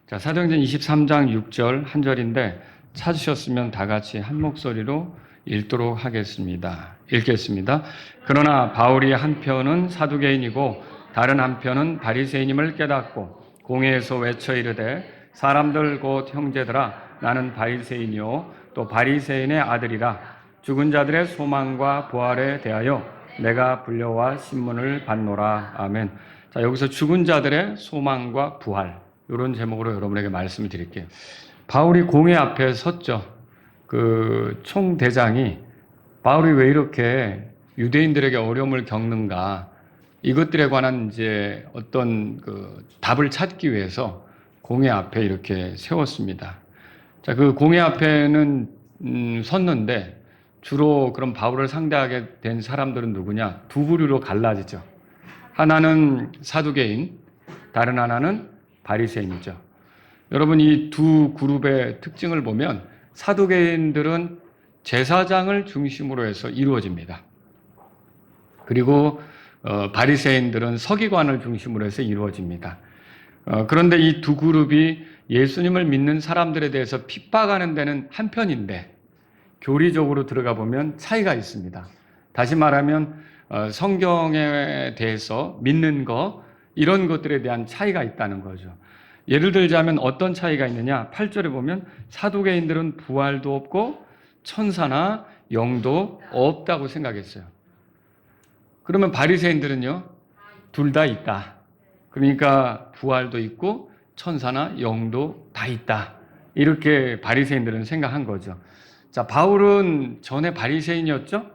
자, 사도행전 23장 6절 한 절인데 찾으셨으면 다 같이 한 목소리로 읽도록 하겠습니다. 읽겠습니다. 그러나 바울이 한편은 사두개인이고 다른 한편은 바리새인임을 깨닫고 공회에서 외쳐 이르되 사람들 곧 형제들아 나는 바리새인이요 또 바리새인의 아들이라 죽은 자들의 소망과 부활에 대하여 내가 불려와 신문을 받노라. 아멘. 자, 여기서 죽은 자들의 소망과 부활 이런 제목으로 여러분에게 말씀을 드릴게요. 바울이 공회 앞에 섰죠. 그 총대장이 바울이 왜 이렇게 유대인들에게 어려움을 겪는가 이것들에 관한 이제 어떤 그 답을 찾기 위해서 공회 앞에 이렇게 세웠습니다. 자, 그 공회 앞에는 섰는데 주로 그럼 바울을 상대하게 된 사람들은 누구냐? 두 부류로 갈라지죠. 하나는 사두개인, 다른 하나는 바리새인이죠. 여러분 이 두 그룹의 특징을 보면 사두개인들은 제사장을 중심으로 해서 이루어집니다. 그리고 바리새인들은 서기관을 중심으로 해서 이루어집니다. 그런데 이 두 그룹이 예수님을 믿는 사람들에 대해서 핍박하는 데는 한편인데 교리적으로 들어가 보면 차이가 있습니다. 다시 말하면 성경에 대해서 믿는 거 이런 것들에 대한 차이가 있다는 거죠. 예를 들자면 어떤 차이가 있느냐? 8절에 보면 사두개인들은 부활도 없고 천사나 영도 없다고 생각했어요. 그러면 바리새인들은요? 둘 다 있다. 그러니까 부활도 있고 천사나 영도 다 있다. 이렇게 바리새인들은 생각한 거죠. 자, 바울은 전에 바리새인이었죠?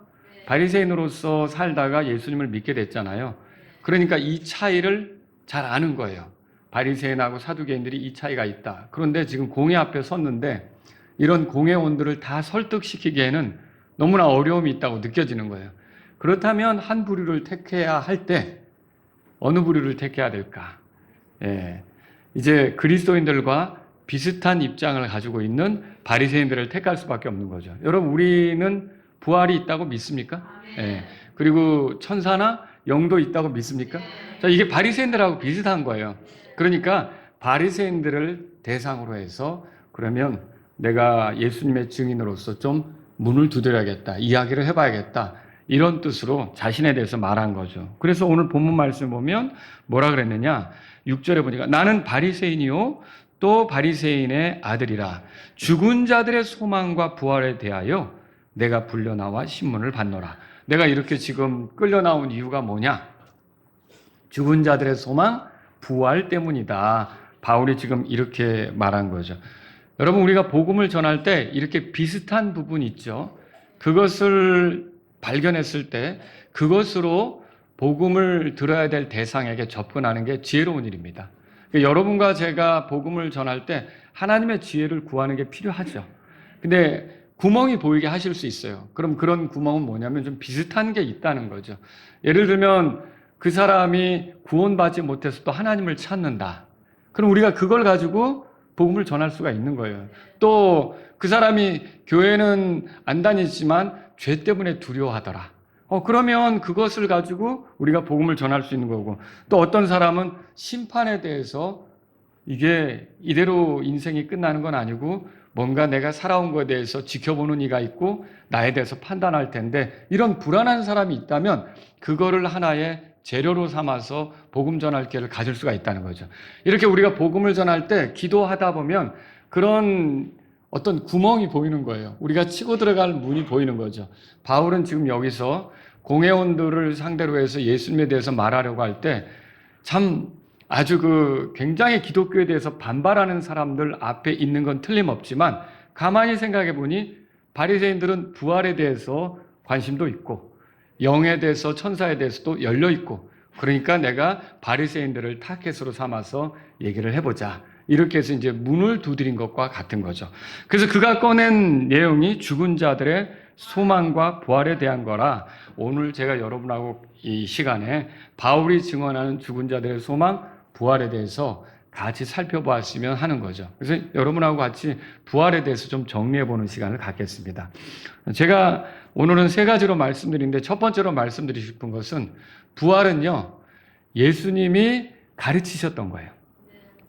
바리새인으로서 살다가 예수님을 믿게 됐잖아요. 그러니까 이 차이를 잘 아는 거예요. 바리새인하고 사두개인들이 이 차이가 있다. 그런데 지금 공회 앞에 섰는데 이런 공회원들을 다 설득시키기에는 너무나 어려움이 있다고 느껴지는 거예요. 그렇다면 한 부류를 택해야 할 때 어느 부류를 택해야 될까? 이제 그리스도인들과 비슷한 입장을 가지고 있는 바리새인들을 택할 수밖에 없는 거죠. 여러분 우리는 부활이 있다고 믿습니까? 그리고 천사나 영도 있다고 믿습니까? 자, 이게 바리새인들하고 비슷한 거예요. 그러니까 바리새인들을 대상으로 해서 그러면 내가 예수님의 증인으로서 좀 문을 두드려야겠다. 이야기를 해봐야겠다. 이런 뜻으로 자신에 대해서 말한 거죠. 그래서 오늘 본문 말씀 보면 뭐라 그랬느냐? 6절에 보니까 나는 바리새인이요 또 바리새인의 아들이라 죽은 자들의 소망과 부활에 대하여 내가 불려 나와 신문을 받노라. 내가 이렇게 지금 끌려 나온 이유가 뭐냐? 죽은 자들의 소망, 부활 때문이다. 바울이 지금 이렇게 말한 거죠. 여러분 우리가 복음을 전할 때 이렇게 비슷한 부분이 있죠. 그것을 발견했을 때 그것으로 복음을 들어야 될 대상에게 접근하는 게 지혜로운 일입니다. 그러니까 여러분과 제가 복음을 전할 때 하나님의 지혜를 구하는 게 필요하죠. 근데 구멍이 보이게 하실 수 있어요. 그럼 그런 구멍은 뭐냐면 좀 비슷한 게 있다는 거죠. 예를 들면 그 사람이 구원받지 못해서 또 하나님을 찾는다. 그럼 우리가 그걸 가지고 복음을 전할 수가 있는 거예요. 또 그 사람이 교회는 안 다니지만 죄 때문에 두려워하더라. 그러면 그것을 가지고 우리가 복음을 전할 수 있는 거고, 또 어떤 사람은 심판에 대해서 이게 이대로 인생이 끝나는 건 아니고 뭔가 내가 살아온 것에 대해서 지켜보는 이가 있고 나에 대해서 판단할 텐데 이런 불안한 사람이 있다면 그거를 하나의 재료로 삼아서 복음 전할 기회를 가질 수가 있다는 거죠. 이렇게 우리가 복음을 전할 때 기도하다 보면 그런 어떤 구멍이 보이는 거예요. 우리가 치고 들어갈 문이 보이는 거죠. 바울은 지금 여기서 공회원들을 상대로 해서 예수님에 대해서 말하려고 할 때 참 아주 굉장히 기독교에 대해서 반발하는 사람들 앞에 있는 건 틀림없지만 가만히 생각해 보니 바리새인들은 부활에 대해서 관심도 있고 영에 대해서 천사에 대해서도 열려 있고 그러니까 내가 바리새인들을 타겟으로 삼아서 얘기를 해보자. 이렇게 해서 이제 문을 두드린 것과 같은 거죠. 그래서 그가 꺼낸 내용이 죽은 자들의 소망과 부활에 대한 거라 오늘 제가 여러분하고 이 시간에 바울이 증언하는 죽은 자들의 소망, 부활에 대해서 같이 살펴보았으면 하는 거죠. 그래서 여러분하고 같이 부활에 대해서 좀 정리해보는 시간을 갖겠습니다. 제가 오늘은 세 가지로 말씀드리는데 첫 번째로 말씀드리고 싶은 것은 부활은요, 예수님이 가르치셨던 거예요.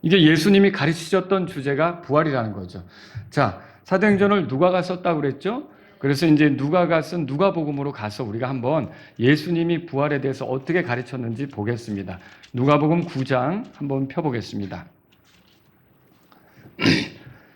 이게 예수님이 가르치셨던 주제가 부활이라는 거죠. 자, 사도행전을 누가가 썼다고 그랬죠? 그래서 이제 누가가 쓴 누가복음으로 가서 우리가 한번 예수님이 부활에 대해서 어떻게 가르쳤는지 보겠습니다. 누가복음 9장 한번 펴보겠습니다.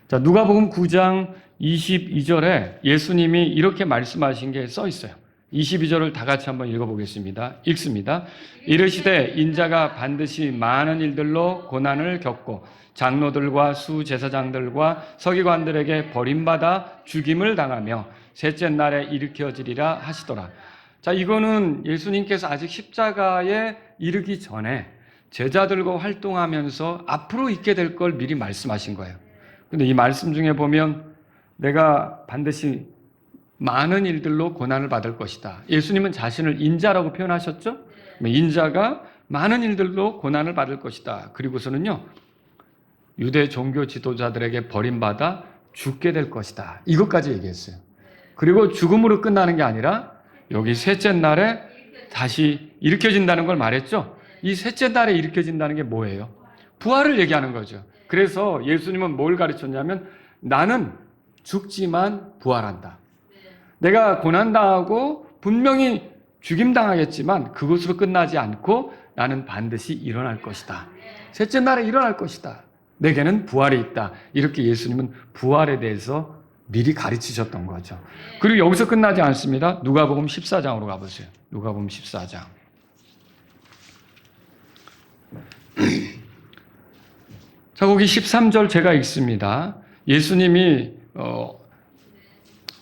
자, 누가복음 9장 22절에 예수님이 이렇게 말씀하신 게 써 있어요. 22절을 다 같이 한번 읽어보겠습니다. 읽습니다. 이르시되 인자가 반드시 많은 일들로 고난을 겪고 장로들과 수제사장들과 서기관들에게 버림받아 죽임을 당하며 셋째 날에 일으켜지리라 하시더라. 자, 이거는 예수님께서 아직 십자가에 이르기 전에 제자들과 활동하면서 앞으로 있게 될 걸 미리 말씀하신 거예요. 근데 이 말씀 중에 보면 내가 반드시 많은 일들로 고난을 받을 것이다. 예수님은 자신을 인자라고 표현하셨죠? 인자가 많은 일들로 고난을 받을 것이다. 그리고서는요, 유대 종교 지도자들에게 버림받아 죽게 될 것이다. 이것까지 얘기했어요. 그리고 죽음으로 끝나는 게 아니라 여기 셋째 날에 다시 일으켜진다는 걸 말했죠? 이 셋째 날에 일으켜진다는 게 뭐예요? 부활을 얘기하는 거죠. 그래서 예수님은 뭘 가르쳤냐면 나는 죽지만 부활한다. 내가 고난당하고 분명히 죽임당하겠지만 그것으로 끝나지 않고 나는 반드시 일어날 것이다. 셋째 날에 일어날 것이다. 내게는 부활이 있다. 이렇게 예수님은 부활에 대해서 미리 가르치셨던 거죠. 그리고 여기서 끝나지 않습니다. 누가복음 14장으로 가보세요. 누가복음 14장. 자, 거기 13절 제가 읽습니다. 예수님이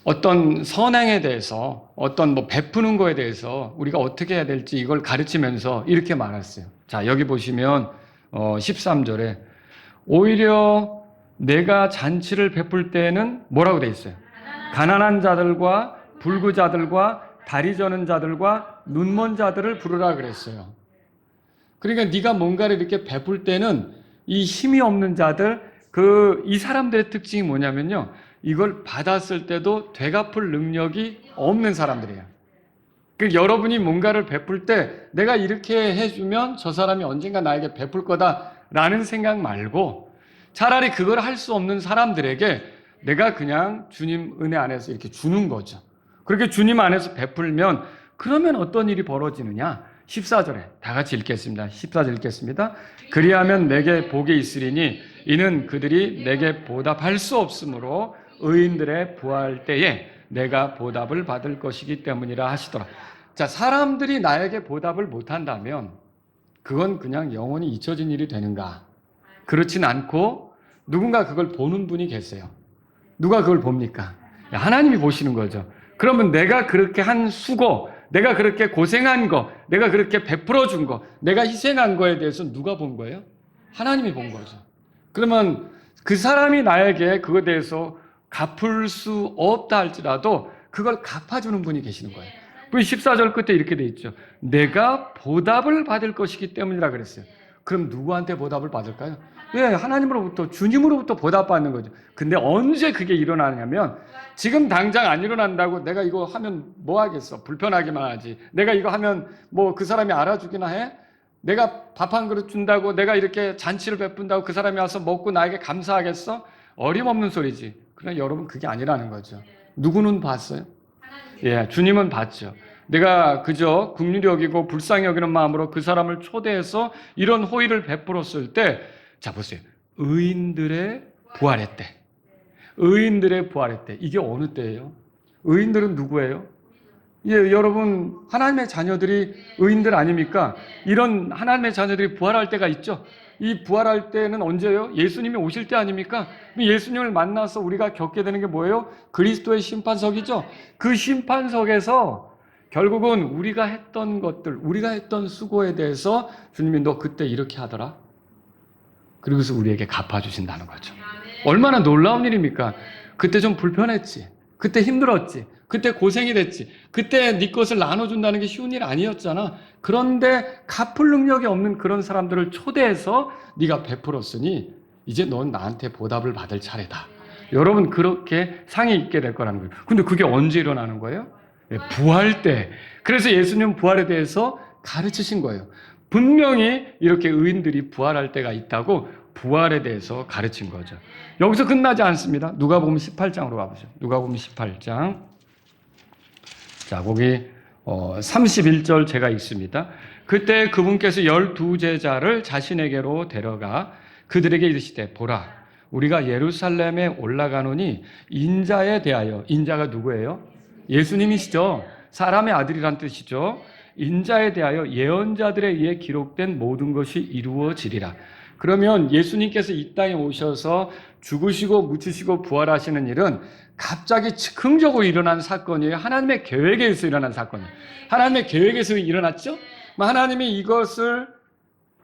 어떤 선행에 대해서 어떤 베푸는 거에 대해서 우리가 어떻게 해야 될지 이걸 가르치면서 이렇게 말했어요. 자, 여기 보시면 13절에 오히려 내가 잔치를 베풀 때는 뭐라고 돼 있어요? 가난한 자들과 불구자들과 다리 저는 자들과 눈먼 자들을 부르라 그랬어요. 그러니까 네가 뭔가를 이렇게 베풀 때는 이 힘이 없는 자들, 이 사람들의 특징이 뭐냐면요. 이걸 받았을 때도 되갚을 능력이 없는 사람들이에요. 여러분이 뭔가를 베풀 때 내가 이렇게 해주면 저 사람이 언젠가 나에게 베풀 거다라는 생각 말고 차라리 그걸 할 수 없는 사람들에게 내가 그냥 주님 은혜 안에서 이렇게 주는 거죠. 그렇게 주님 안에서 베풀면 그러면 어떤 일이 벌어지느냐? 14절에 다 같이 읽겠습니다. 14절 읽겠습니다. 그리하면 내게 복이 있으리니 이는 그들이 내게 보답할 수 없으므로 의인들의 부활 때에 내가 보답을 받을 것이기 때문이라 하시더라. 자, 사람들이 나에게 보답을 못한다면 그건 그냥 영원히 잊혀진 일이 되는가? 그렇진 않고 누군가 그걸 보는 분이 계세요. 누가 그걸 봅니까? 하나님이 보시는 거죠. 그러면 내가 그렇게 한 수고, 내가 그렇게 고생한 거, 내가 그렇게 베풀어 준 거, 내가 희생한 거에 대해서 누가 본 거예요? 하나님이 본 거죠. 그러면 그 사람이 나에게 그거에 대해서 갚을 수 없다 할지라도 그걸 갚아주는 분이 계시는 거예요. 그 14절 끝에 이렇게 돼 있죠. 내가 보답을 받을 것이기 때문이라 그랬어요. 그럼 누구한테 보답을 받을까요? 왜? 하나님으로부터, 주님으로부터 보답받는 거죠. 근데 언제 그게 일어나냐면 지금 당장 안 일어난다고 내가 이거 하면 뭐 하겠어? 불편하기만 하지. 내가 이거 하면 뭐 그 사람이 알아주기나 해? 내가 밥 한 그릇 준다고 내가 이렇게 잔치를 베푼다고 그 사람이 와서 먹고 나에게 감사하겠어? 어림없는 소리지. 그러나 여러분 그게 아니라는 거죠. 누구는 봤어요? 예, 주님은 봤죠. 내가 그저 긍휼히 여기고 불쌍히 여기는 마음으로 그 사람을 초대해서 이런 호의를 베풀었을 때, 자 보세요. 의인들의 부활의 때. 의인들의 부활의 때. 이게 어느 때예요? 의인들은 누구예요? 예, 여러분 하나님의 자녀들이 의인들 아닙니까? 이런 하나님의 자녀들이 부활할 때가 있죠. 이 부활할 때는 언제예요? 예수님이 오실 때 아닙니까? 예수님을 만나서 우리가 겪게 되는 게 뭐예요? 그리스도의 심판석이죠. 그 심판석에서 결국은 우리가 했던 것들, 우리가 했던 수고에 대해서 주님이 너 그때 이렇게 하더라. 그리고서 우리에게 갚아주신다는 거죠. 얼마나 놀라운 일입니까? 그때 좀 불편했지. 그때 힘들었지. 그때 고생이 됐지. 그때 네 것을 나눠준다는 게 쉬운 일 아니었잖아. 그런데 갚을 능력이 없는 그런 사람들을 초대해서 네가 베풀었으니 이제 넌 나한테 보답을 받을 차례다. 여러분 그렇게 상이 있게 될 거라는 거예요. 근데 그게 언제 일어나는 거예요? 부활 때. 그래서 예수님은 부활에 대해서 가르치신 거예요. 분명히 이렇게 의인들이 부활할 때가 있다고 부활에 대해서 가르친 거죠. 여기서 끝나지 않습니다. 누가복음 18장으로 가보죠. 누가복음 18장. 자, 거기 31절 제가 읽습니다. 그때 그분께서 12제자를 자신에게로 데려가 그들에게 이르시되 보라 우리가 예루살렘에 올라가노니 인자에 대하여, 인자가 누구예요? 예수님이시죠. 사람의 아들이란 뜻이죠. 인자에 대하여 예언자들에 의해 기록된 모든 것이 이루어지리라. 그러면 예수님께서 이 땅에 오셔서 죽으시고 묻히시고 부활하시는 일은 갑자기 즉흥적으로 일어난 사건이에요. 하나님의 계획에 의해서 일어난 사건이에요. 하나님의 계획에서 일어났죠? 하나님이 이것을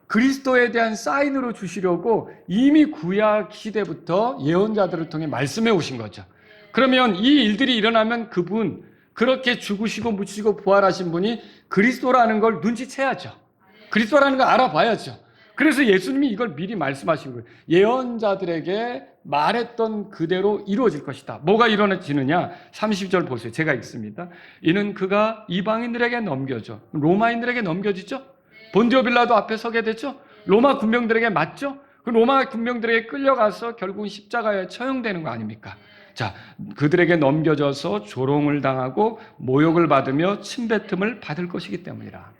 그리스도에 대한 사인으로 주시려고 이미 구약 시대부터 예언자들을 통해 말씀해 오신 거죠. 그러면 이 일들이 일어나면 그분, 그렇게 죽으시고 묻히시고 부활하신 분이 그리스도라는 걸 눈치채야죠. 그리스도라는 걸 알아봐야죠. 그래서 예수님이 이걸 미리 말씀하신 거예요. 예언자들에게 말했던 그대로 이루어질 것이다. 뭐가 일어나지느냐? 30절 보세요. 제가 읽습니다. 이는 그가 이방인들에게 넘겨져. 로마인들에게 넘겨지죠? 본디오 빌라도 앞에 서게 되죠? 로마 군병들에게 맞죠? 그 로마 군병들에게 끌려가서 결국은 십자가에 처형되는 거 아닙니까? 자, 그들에게 넘겨져서 조롱을 당하고 모욕을 받으며 침뱉음을 받을 것이기 때문이라.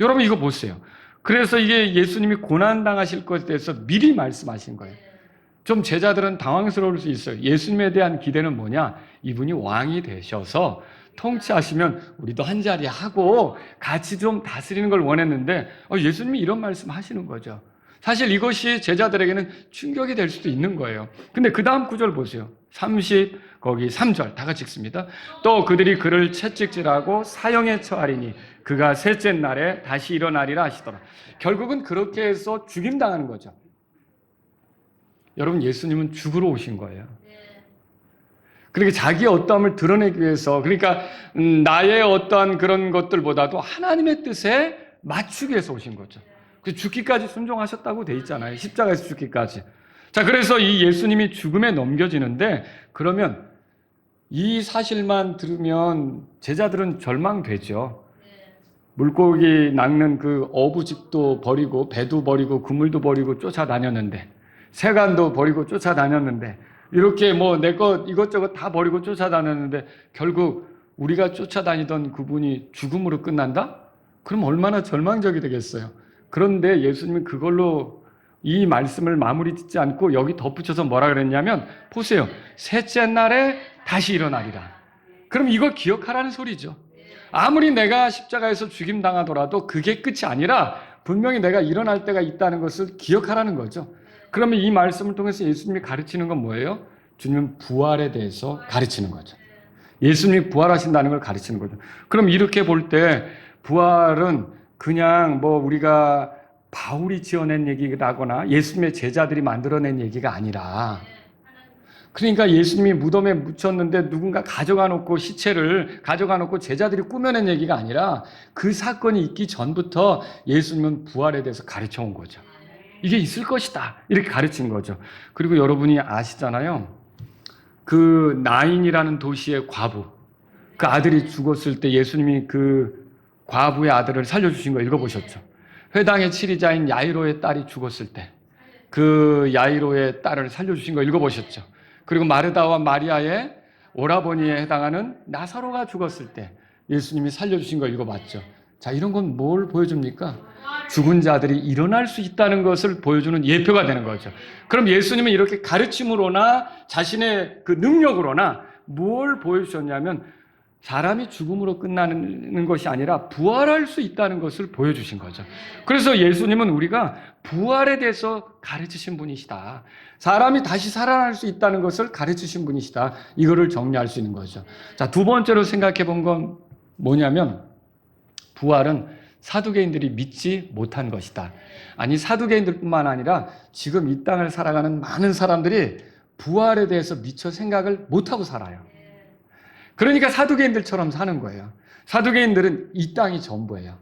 여러분 이거 보세요. 그래서 이게 예수님이 고난당하실 것에 대해서 미리 말씀하신 거예요. 좀 제자들은 당황스러울 수 있어요. 예수님에 대한 기대는 뭐냐? 이분이 왕이 되셔서 통치하시면 우리도 한자리 하고 같이 좀 다스리는 걸 원했는데 예수님이 이런 말씀 하시는 거죠. 사실 이것이 제자들에게는 충격이 될 수도 있는 거예요. 근데 그 다음 구절 보세요. 3절 다 같이 읽습니다. 또 그들이 그를 채찍질하고 사형에 처하리니 그가 셋째 날에 다시 일어나리라 하시더라. 결국은 그렇게 해서 죽임당하는 거죠. 여러분 예수님은 죽으러 오신 거예요. 그러니까 자기의 어떠함을 드러내기 위해서, 그러니까 나의 어떠한 그런 것들보다도 하나님의 뜻에 맞추기 위해서 오신 거죠. 죽기까지 순종하셨다고 돼 있잖아요. 십자가에서 죽기까지. 자, 그래서 이 예수님이 죽음에 넘겨지는데, 그러면 이 사실만 들으면 제자들은 절망되죠. 물고기 낚는 그 어부집도 버리고 배도 버리고 그물도 버리고 쫓아다녔는데, 세간도 버리고 쫓아다녔는데, 이렇게 뭐 내 것 이것저것 다 버리고 쫓아다녔는데 결국 우리가 쫓아다니던 그분이 죽음으로 끝난다? 그럼 얼마나 절망적이 되겠어요. 그런데 예수님은 그걸로 이 말씀을 마무리 짓지 않고 여기 덧붙여서 뭐라 그랬냐면 보세요. 셋째 날에 다시 일어나리라. 그럼 이거 기억하라는 소리죠. 아무리 내가 십자가에서 죽임당하더라도 그게 끝이 아니라 분명히 내가 일어날 때가 있다는 것을 기억하라는 거죠. 그러면 이 말씀을 통해서 예수님이 가르치는 건 뭐예요? 주님은 부활에 대해서 가르치는 거죠. 예수님이 부활하신다는 걸 가르치는 거죠. 그럼 이렇게 볼 때 부활은 그냥 뭐 우리가 바울이 지어낸 얘기라거나 예수님의 제자들이 만들어낸 얘기가 아니라, 그러니까 예수님이 무덤에 묻혔는데 누군가 가져가 놓고 시체를 가져가 놓고 제자들이 꾸며낸 얘기가 아니라 그 사건이 있기 전부터 예수님은 부활에 대해서 가르쳐 온 거죠. 이게 있을 것이다 이렇게 가르친 거죠. 그리고 여러분이 아시잖아요. 그 나인이라는 도시의 과부, 그 아들이 죽었을 때 예수님이 그 과부의 아들을 살려주신 거 읽어보셨죠? 회당의 치리자인 야이로의 딸이 죽었을 때 그 야이로의 딸을 살려주신 거 읽어보셨죠? 그리고 마르다와 마리아의 오라버니에 해당하는 나사로가 죽었을 때 예수님이 살려주신 거 읽어봤죠? 자, 이런 건 뭘 보여줍니까? 죽은 자들이 일어날 수 있다는 것을 보여주는 예표가 되는 거죠. 그럼 예수님은 이렇게 가르침으로나 자신의 그 능력으로나 뭘 보여주셨냐면 사람이 죽음으로 끝나는 것이 아니라 부활할 수 있다는 것을 보여주신 거죠. 그래서 예수님은 우리가 부활에 대해서 가르치신 분이시다. 사람이 다시 살아날 수 있다는 것을 가르치신 분이시다. 이거를 정리할 수 있는 거죠. 자, 두 번째로 생각해 본 건 뭐냐면 부활은 사두개인들이 믿지 못한 것이다. 아니, 사두개인들뿐만 아니라 지금 이 땅을 살아가는 많은 사람들이 부활에 대해서 미처 생각을 못하고 살아요. 그러니까 사두개인들처럼 사는 거예요. 사두개인들은 이 땅이 전부예요.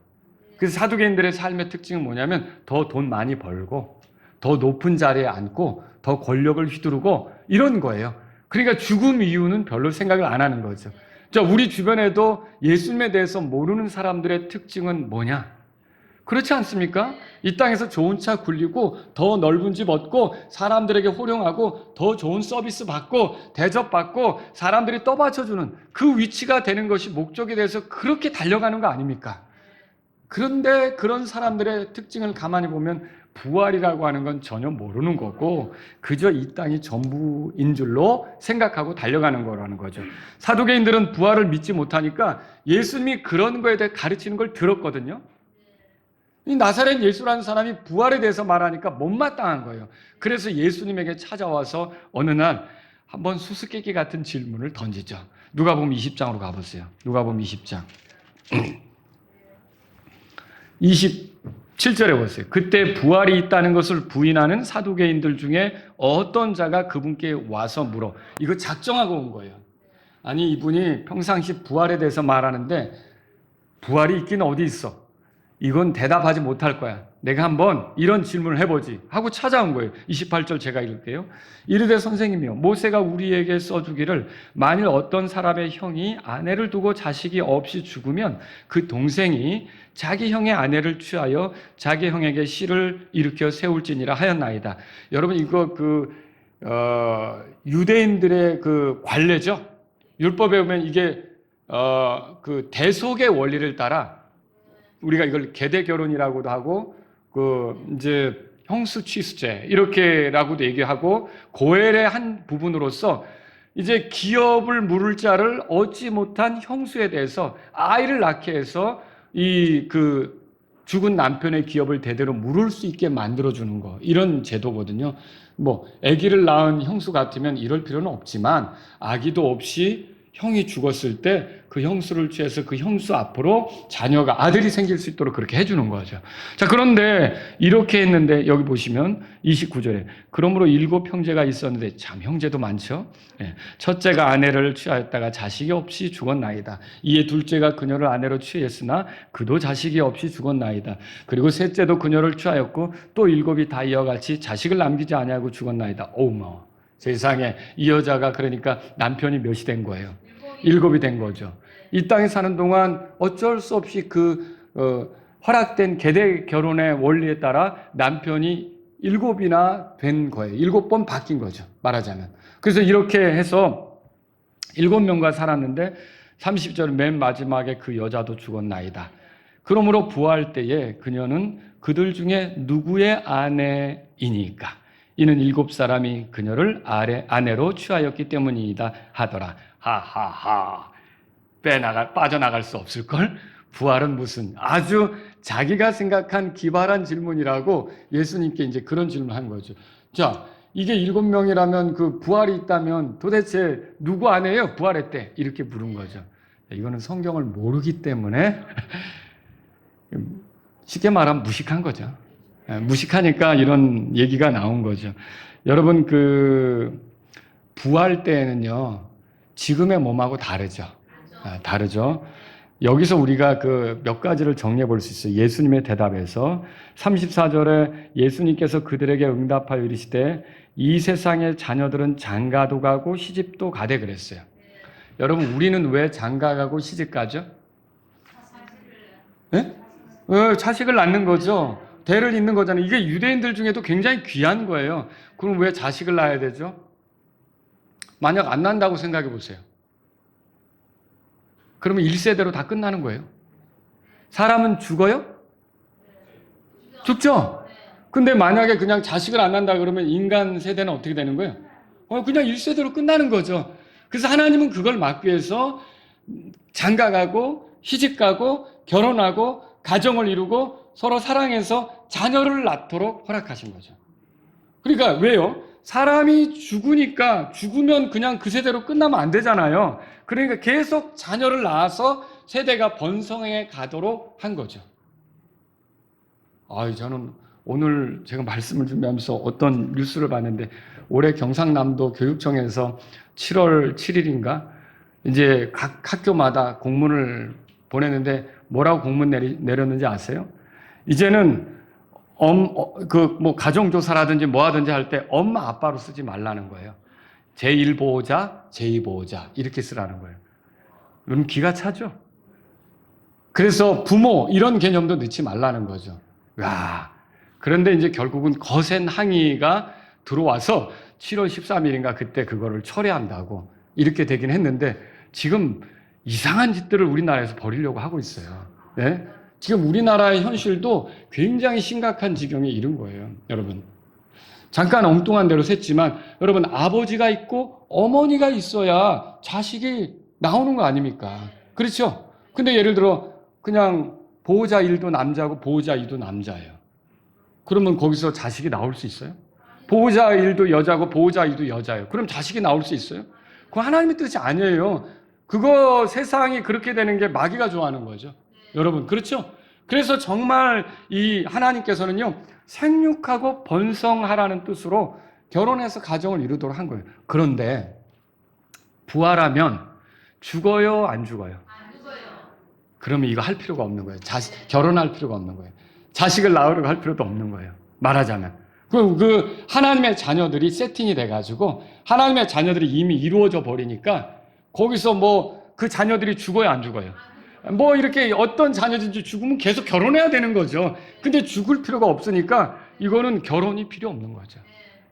그래서 사두개인들의 삶의 특징은 뭐냐면 더 돈 많이 벌고 더 높은 자리에 앉고 더 권력을 휘두르고 이런 거예요. 그러니까 죽음 이유는 별로 생각을 안 하는 거죠. 자, 우리 주변에도 예수님에 대해서 모르는 사람들의 특징은 뭐냐? 그렇지 않습니까? 이 땅에서 좋은 차 굴리고 더 넓은 집 얻고 사람들에게 호령하고 더 좋은 서비스 받고 대접받고 사람들이 떠받쳐주는 그 위치가 되는 것이 목적이 돼서 그렇게 달려가는 거 아닙니까? 그런데 그런 사람들의 특징을 가만히 보면 부활이라고 하는 건 전혀 모르는 거고 그저 이 땅이 전부인 줄로 생각하고 달려가는 거라는 거죠. 사두개인들은 부활을 믿지 못하니까 예수님이 그런 거에 대해 가르치는 걸 들었거든요. 이 나사렛 예수라는 사람이 부활에 대해서 말하니까 못마땅한 거예요. 그래서 예수님에게 찾아와서 어느 날 한번 수수께끼 같은 질문을 던지죠. 누가복음 20장으로 가보세요. 누가복음 20장 27절에 보세요. 그때 부활이 있다는 것을 부인하는 사두개인들 중에 어떤 자가 그분께 와서 물어. 이거 작정하고 온 거예요. 아니 이분이 평상시 부활에 대해서 말하는데 부활이 있긴 어디 있어? 이건 대답하지 못할 거야. 내가 한번 이런 질문을 해보지 하고 찾아온 거예요. 28절 제가 읽을게요. 이르되 선생님이요 모세가 우리에게 써주기를 만일 어떤 사람의 형이 아내를 두고 자식이 없이 죽으면 그 동생이 자기 형의 아내를 취하여 자기 형에게 씨를 일으켜 세울지니라 하였나이다. 여러분 이거 유대인들의 그 관례죠. 율법에 보면 이게 그 대속의 원리를 따라 우리가 이걸 계대 결혼이라고도 하고 이제 형수 취수제 이렇게라고도 얘기하고 고엘의 한 부분으로서 이제 기업을 물을 자를 얻지 못한 형수에 대해서 아이를 낳게 해서 죽은 남편의 기업을 대대로 물을 수 있게 만들어 주는 거 이런 제도거든요. 뭐 아기를 낳은 형수 같으면 이럴 필요는 없지만 아기도 없이 형이 죽었을 때 그 형수를 취해서 그 형수 앞으로 자녀가 아들이 생길 수 있도록 그렇게 해주는 거죠. 자, 그런데 이렇게 했는데 여기 보시면 29절에 그러므로 7 형제가 있었는데 참 형제도 많죠. 첫째가 아내를 취하였다가 자식이 없이 죽었나이다. 이에 둘째가 그녀를 아내로 취했으나 그도 자식이 없이 죽었나이다. 그리고 셋째도 그녀를 취하였고 또 7이 다 이와 같이 자식을 남기지 아니하고 죽었나이다. 어머, 세상에 이 여자가 그러니까 남편이 몇이 된 거예요? 7이 된 거죠. 이 땅에 사는 동안 어쩔 수 없이 허락된 계대 결혼의 원리에 따라 남편이 7이나 된 거예요. 7번 바뀐 거죠. 말하자면. 그래서 이렇게 해서 7명과 살았는데 30절 맨 마지막에 그 여자도 죽었나이다. 그러므로 부활 때에 그녀는 그들 중에 누구의 아내이니까? 이는 7사람이 그녀를 아내로 취하였기 때문이다 하더라. 하하하. 빠져나갈 수 없을걸? 부활은 무슨 아주 자기가 생각한 기발한 질문이라고 예수님께 이제 그런 질문을 한 거죠. 자, 이게 7명이라면 그 부활이 있다면 도대체 누구 아내예요? 부활했대. 이렇게 물은 거죠. 이거는 성경을 모르기 때문에 쉽게 말하면 무식한 거죠. 무식하니까 이런 얘기가 나온 거죠. 여러분 부활 때에는요 지금의 몸하고 다르죠. 다르죠. 여기서 우리가 몇 가지를 정리해 볼 수 있어요. 예수님의 대답에서 34절에 예수님께서 그들에게 응답하여 이르시되 이 세상의 자녀들은 장가도 가고 시집도 가되 그랬어요. 여러분 우리는 왜 장가 가고 시집 가죠? 네? 자식을 낳는 거죠. 대를 잇는 거잖아요. 이게 유대인들 중에도 굉장히 귀한 거예요. 그럼 왜 자식을 낳아야 되죠? 만약 안 난다고 생각해 보세요. 그러면 1세대로 다 끝나는 거예요. 사람은 죽어요? 죽죠? 근데 만약에 그냥 자식을 안 낳는다 그러면 인간 세대는 어떻게 되는 거예요? 그냥 1세대로 끝나는 거죠. 그래서 하나님은 그걸 막기 위해서 장가가고 시집가고 결혼하고 가정을 이루고 서로 사랑해서 자녀를 낳도록 허락하신 거죠. 그러니까 왜요? 사람이 죽으면 그냥 그 세대로 끝나면 안 되잖아요. 그러니까 계속 자녀를 낳아서 세대가 번성해 가도록 한 거죠. 저는 오늘 제가 말씀을 준비하면서 어떤 뉴스를 봤는데 올해 경상남도 교육청에서 7월 7일인가 이제 각 학교마다 공문을 보냈는데 뭐라고 공문 내렸는지 아세요? 이제는 가정조사라든지 뭐 하든지 할 때 엄마 아빠로 쓰지 말라는 거예요. 제1보호자, 제2보호자 이렇게 쓰라는 거예요. 여러분 기가 차죠? 그래서 부모 이런 개념도 넣지 말라는 거죠. 와. 그런데 이제 결국은 거센 항의가 들어와서 7월 13일인가 그때 그거를 철회한다고 이렇게 되긴 했는데 지금 이상한 짓들을 우리나라에서 벌이려고 하고 있어요. 네? 지금 우리나라의 현실도 굉장히 심각한 지경에 이른 거예요, 여러분. 잠깐 엉뚱한 대로 셌지만 여러분 아버지가 있고 어머니가 있어야 자식이 나오는 거 아닙니까? 그렇죠? 근데 예를 들어 그냥 보호자 1도 남자고 보호자 2도 남자예요. 그러면 거기서 자식이 나올 수 있어요? 보호자 1도 여자고 보호자 2도 여자예요. 그럼 자식이 나올 수 있어요? 그거 하나님의 뜻이 아니에요. 그거 세상이 그렇게 되는 게 마귀가 좋아하는 거죠. 여러분, 그렇죠? 그래서 정말 이 하나님께서는요, 생육하고 번성하라는 뜻으로 결혼해서 가정을 이루도록 한 거예요. 그런데 부활하면 죽어요, 안 죽어요? 안 죽어요. 그러면 이거 할 필요가 없는 거예요. 결혼할 필요가 없는 거예요. 자식을 낳으려고 할 필요도 없는 거예요. 말하자면. 그 하나님의 자녀들이 세팅이 돼가지고 하나님의 자녀들이 이미 이루어져 버리니까 거기서 뭐 그 자녀들이 죽어요, 안 죽어요? 뭐 이렇게 어떤 자녀든지 죽으면 계속 결혼해야 되는 거죠. 근데 죽을 필요가 없으니까 이거는 결혼이 필요 없는 거죠.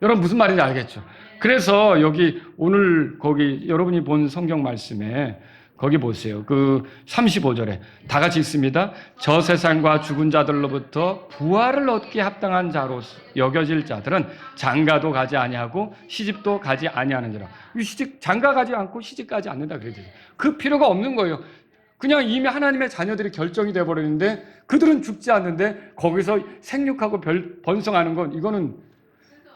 여러분 무슨 말인지 알겠죠? 그래서 여기 오늘 거기 여러분이 본 성경 말씀에 거기 보세요. 그 35절에 다 같이 읽습니다. 저 세상과 죽은 자들로부터 부활을 얻기에 합당한 자로 여겨질 자들은 장가도 가지 아니하고 시집도 가지 아니하는지라. 시집 장가 가지 않고 시집 가지 않는다 그러죠. 그 필요가 없는 거예요. 그냥 이미 하나님의 자녀들이 결정이 돼 버리는데 그들은 죽지 않는데 거기서 생육하고 번성하는 건 이거는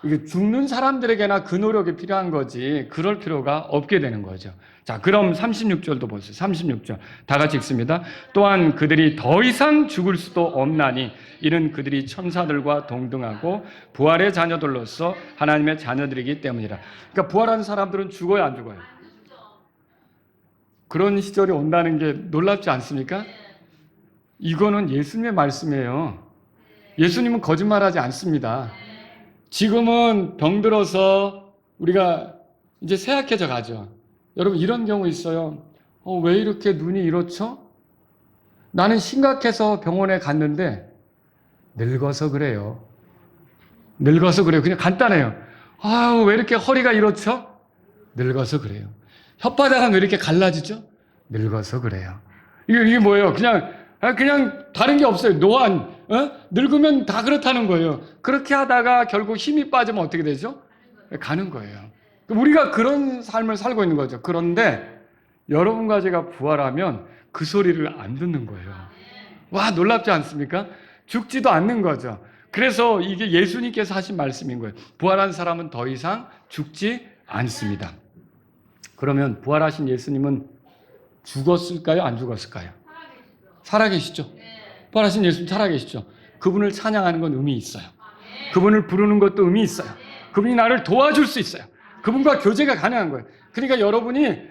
이게 죽는 사람들에게나 그 노력이 필요한 거지 그럴 필요가 없게 되는 거죠. 자, 그럼 36절도 보세요. 36절 다 같이 읽습니다. 또한 그들이 더 이상 죽을 수도 없나니 이는 그들이 천사들과 동등하고 부활의 자녀들로서 하나님의 자녀들이기 때문이라. 그러니까 부활한 사람들은 죽어요, 안 죽어요? 그런 시절이 온다는 게 놀랍지 않습니까? 이거는 예수님의 말씀이에요. 예수님은 거짓말하지 않습니다. 지금은 병들어서 우리가 이제 쇠약해져 가죠. 여러분 이런 경우 있어요. 왜 이렇게 눈이 이렇죠? 나는 심각해서 병원에 갔는데 늙어서 그래요. 늙어서 그래요. 그냥 간단해요. 왜 이렇게 허리가 이렇죠? 늙어서 그래요. 혓바닥은 왜 이렇게 갈라지죠? 늙어서 그래요. 이게 뭐예요? 그냥 다른 게 없어요. 노안, 늙으면 다 그렇다는 거예요. 그렇게 하다가 결국 힘이 빠지면 어떻게 되죠? 가는 거예요. 우리가 그런 삶을 살고 있는 거죠. 그런데 여러분과 제가 부활하면 그 소리를 안 듣는 거예요. 와, 놀랍지 않습니까? 죽지도 않는 거죠. 그래서 이게 예수님께서 하신 말씀인 거예요. 부활한 사람은 더 이상 죽지 않습니다. 그러면 부활하신 예수님은 죽었을까요? 안 죽었을까요? 살아계시죠. 부활하신 예수님 살아계시죠. 그분을 찬양하는 건 의미 있어요. 그분을 부르는 것도 의미 있어요. 그분이 나를 도와줄 수 있어요. 그분과 교제가 가능한 거예요. 그러니까 여러분이